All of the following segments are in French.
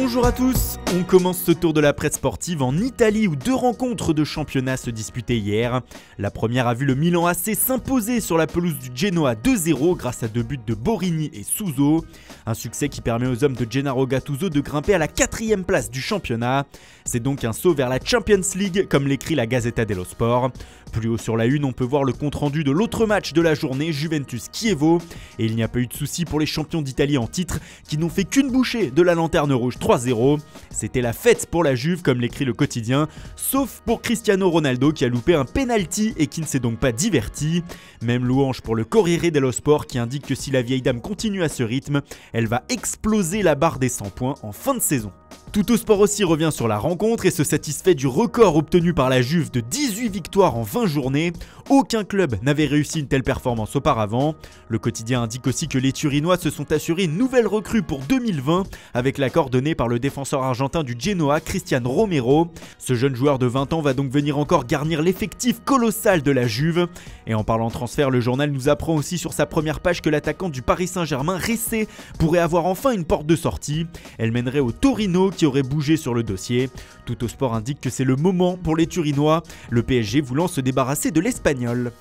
Bonjour à tous, on commence ce tour de la presse sportive en Italie où deux rencontres de championnat se disputaient hier. La première a vu le Milan AC s'imposer sur la pelouse du Genoa 2-0 grâce à deux buts de Borini et Suso. Un succès qui permet aux hommes de Gennaro Gattuso de grimper à la 4e place du championnat. C'est donc un saut vers la Champions League comme l'écrit la Gazzetta dello Sport. Plus haut sur la une, on peut voir le compte-rendu de l'autre match de la journée, Juventus-Chievo. Et il n'y a pas eu de souci pour les champions d'Italie en titre qui n'ont fait qu'une bouchée de la lanterne rouge 3-0. C'était la fête pour la Juve comme l'écrit le quotidien, sauf pour Cristiano Ronaldo qui a loupé un penalty et qui ne s'est donc pas diverti. Même louange pour le Corriere dello Sport qui indique que si la vieille dame continue à ce rythme, elle va exploser la barre des 100 points en fin de saison. Tuttosport aussi revient sur la rencontre et se satisfait du record obtenu par la Juve de 18 victoires en 20 journées. Aucun club n'avait réussi une telle performance auparavant. Le quotidien indique aussi que les Turinois se sont assurés une nouvelle recrue pour 2020 avec l'accord donné par le défenseur argentin du Genoa, Cristian Romero. Ce jeune joueur de 20 ans va donc venir encore garnir l'effectif colossal de la Juve. Et en parlant transfert, le journal nous apprend aussi sur sa première page que l'attaquant du Paris Saint-Germain, Ressé, pourrait avoir enfin une porte de sortie. Elle mènerait au Torino qui aurait bougé sur le dossier. Tuttosport indique que c'est le moment pour les Turinois, le PSG voulant se débarrasser de l'Espagnol.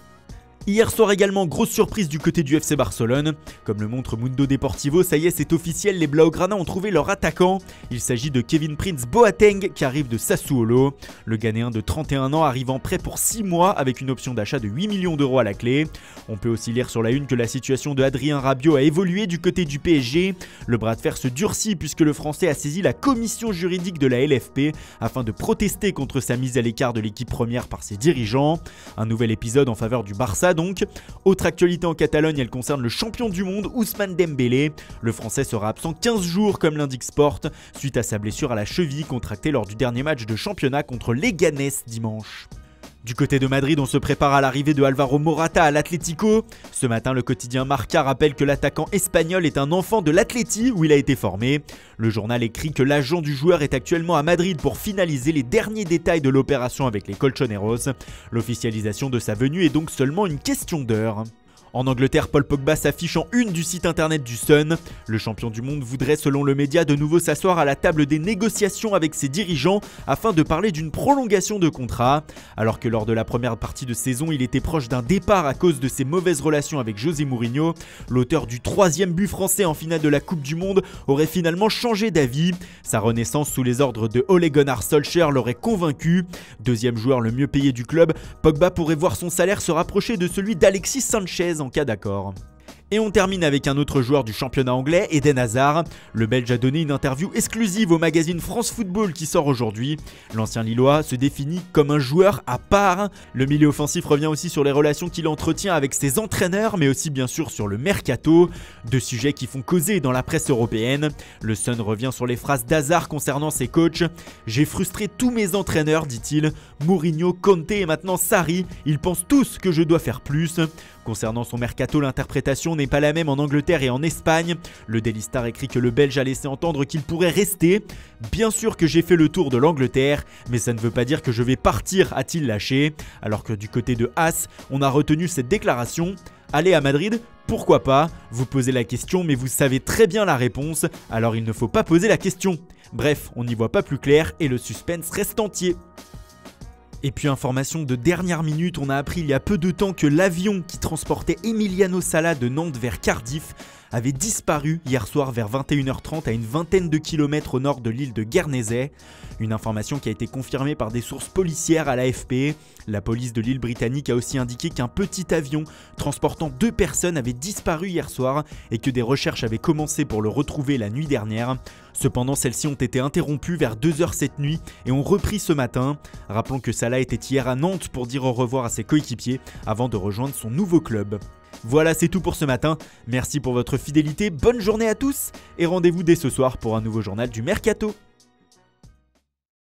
Hier soir également, grosse surprise du côté du FC Barcelone. Comme le montre Mundo Deportivo, ça y est, c'est officiel, les Blaugrana ont trouvé leur attaquant. Il s'agit de Kevin Prince Boateng qui arrive de Sassuolo. Le Ghanéen de 31 ans arrive en prêt pour 6 mois avec une option d'achat de 8 millions d'euros à la clé. On peut aussi lire sur la une que la situation de Adrien Rabiot a évolué du côté du PSG. Le bras de fer se durcit puisque le Français a saisi la commission juridique de la LFP afin de protester contre sa mise à l'écart de l'équipe première par ses dirigeants. Un nouvel épisode en faveur du Barça donc. Autre actualité en Catalogne, elle concerne le champion du monde Ousmane Dembélé. Le Français sera absent 15 jours comme l'indique Sport suite à sa blessure à la cheville contractée lors du dernier match de championnat contre Leganés dimanche. Du côté de Madrid, on se prépare à l'arrivée de Alvaro Morata à l'Atlético. Ce matin, le quotidien Marca rappelle que l'attaquant espagnol est un enfant de l'Atleti où il a été formé. Le journal écrit que l'agent du joueur est actuellement à Madrid pour finaliser les derniers détails de l'opération avec les Colchoneros. L'officialisation de sa venue est donc seulement une question d'heure. En Angleterre, Paul Pogba s'affiche en une du site internet du Sun. Le champion du monde voudrait, selon le média, de nouveau s'asseoir à la table des négociations avec ses dirigeants afin de parler d'une prolongation de contrat. Alors que lors de la première partie de saison, il était proche d'un départ à cause de ses mauvaises relations avec José Mourinho, l'auteur du 3e but français en finale de la Coupe du Monde aurait finalement changé d'avis. Sa renaissance sous les ordres de Ole Gunnar Solskjaer l'aurait convaincu. Deuxième joueur le mieux payé du club, Pogba pourrait voir son salaire se rapprocher de celui d'Alexis Sanchez en cas d'accord. Et on termine avec un autre joueur du championnat anglais, Eden Hazard. Le Belge a donné une interview exclusive au magazine France Football qui sort aujourd'hui. L'ancien Lillois se définit comme un joueur à part. Le milieu offensif revient aussi sur les relations qu'il entretient avec ses entraîneurs, mais aussi bien sûr sur le mercato. Deux sujets qui font causer dans la presse européenne. Le Sun revient sur les phrases d'Hazard concernant ses coachs. « J'ai frustré tous mes entraîneurs, dit-il. Mourinho, Conte et maintenant Sarri. Ils pensent tous que je dois faire plus. » Concernant son mercato, l'interprétation n'est pas la même en Angleterre et en Espagne. Le Daily Star écrit que le Belge a laissé entendre qu'il pourrait rester. Bien sûr que j'ai fait le tour de l'Angleterre, mais ça ne veut pas dire que je vais partir, a-t-il lâché. Alors que du côté de As, on a retenu cette déclaration. Aller à Madrid, pourquoi pas? Vous posez la question, mais vous savez très bien la réponse, alors il ne faut pas poser la question. Bref, on n'y voit pas plus clair et le suspense reste entier. Et puis information de dernière minute, on a appris il y a peu de temps que l'avion qui transportait Emiliano Sala de Nantes vers Cardiff avait disparu hier soir vers 21h30 à une vingtaine de kilomètres au nord de l'île de Guernesey. Une information qui a été confirmée par des sources policières à l'AFP. La police de l'île britannique a aussi indiqué qu'un petit avion transportant 2 personnes avait disparu hier soir et que des recherches avaient commencé pour le retrouver la nuit dernière. Cependant, celles-ci ont été interrompues vers 2h cette nuit et ont repris ce matin. Rappelons que Salah était hier à Nantes pour dire au revoir à ses coéquipiers avant de rejoindre son nouveau club. Voilà, c'est tout pour ce matin. Merci pour votre fidélité, bonne journée à tous et rendez-vous dès ce soir pour un nouveau journal du Mercato.